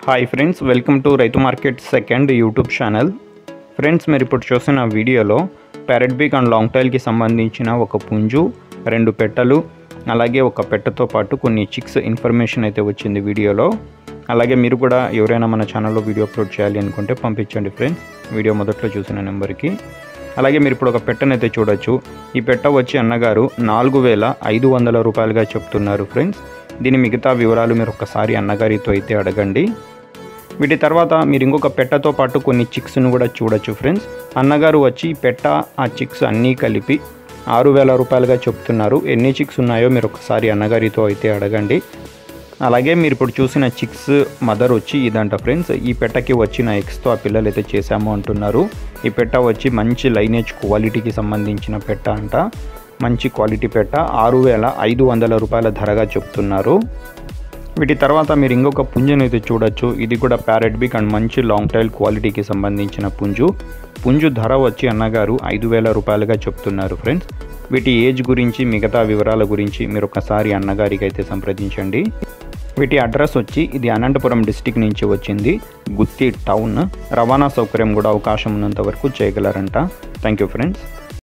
Hi friends, welcome to రైతు market second YouTube channel. Friends, మీరు ఇప్పుడు చూసిన వీడియోలో ప్యారెట్ బీక్ అండ్ లాంగ్ టైల్కి సంబంధించిన ఒక పుంజు, 2 పెట్టలు, అలాగే ఒక పెట్టతో పాటు కొన్ని చిక్స్ ఇన్ఫర్మేషన్ అయితే వచ్చింది వీడియోలో. అలాగే మీరు కూడా ఎవరైనా మన ఛానల్లో వీడియో అప్లోడ్ చేయాలి అనుకుంటే పంపించండి ఫ్రెండ్స్, వీడియో మొదట్లో చూసిన నెంబర్కి. అలాగే మీరు ఇప్పుడు ఒక పెట్టనైతే చూడొచ్చు. ఈ పెట్ట వచ్చి అన్నగారు 4,500 రూపాయలుగా చెప్తున్నారు ఫ్రెండ్స్. దీని మిగతా వివరాలు మీరు ఒకసారి అన్నగారితో అయితే అడగండి. వీటి తర్వాత మీరు ఇంకొక పెట్టతో పాటు కొన్ని చిక్స్ను కూడా చూడొచ్చు ఫ్రెండ్స్. అన్నగారు వచ్చి పెట్ట ఆ చిక్స్ అన్నీ కలిపి 6,000 రూపాయలుగా చెప్తున్నారు. ఎన్ని చిక్స్ ఉన్నాయో మీరు ఒకసారి అన్నగారితో అయితే అడగండి. అలాగే మీరు ఇప్పుడు చూసిన చిక్స్ మదర్ వచ్చి ఇదంట ఫ్రెండ్స్. ఈ పెట్టకి వచ్చిన ఎగ్స్తో ఆ పిల్లలు అయితే చేశాము అంటున్నారు. ఈ పెట్ట వచ్చి మంచి లైనేజ్ క్వాలిటీకి సంబంధించిన పెట్ట అంట. మంచి క్వాలిటీ పెట్ట 6,500 రూపాయల ధరగా చెప్తున్నారు. వీటి తర్వాత మీరు ఇంకొక పుంజును అయితే చూడొచ్చు. ఇది కూడా ప్యారెట్ బీక్ అండ్ మంచి లాంగ్ టైల్ క్వాలిటీకి సంబంధించిన పుంజు ధర వచ్చి అన్నగారు 5,000 రూపాయలుగా చెప్తున్నారు ఫ్రెండ్స్. వీటి ఏజ్ గురించి మిగతా వివరాల గురించి మీరు ఒకసారి అన్నగారికి అయితే సంప్రదించండి. వీటి అడ్రస్ వచ్చి ఇది అనంతపురం డిస్టిక్ నుంచి వచ్చింది, గుత్తి టౌన్. రవాణా సౌకర్యం కూడా అవకాశం ఉన్నంత వరకు చేయగలరంట. Thank you friends.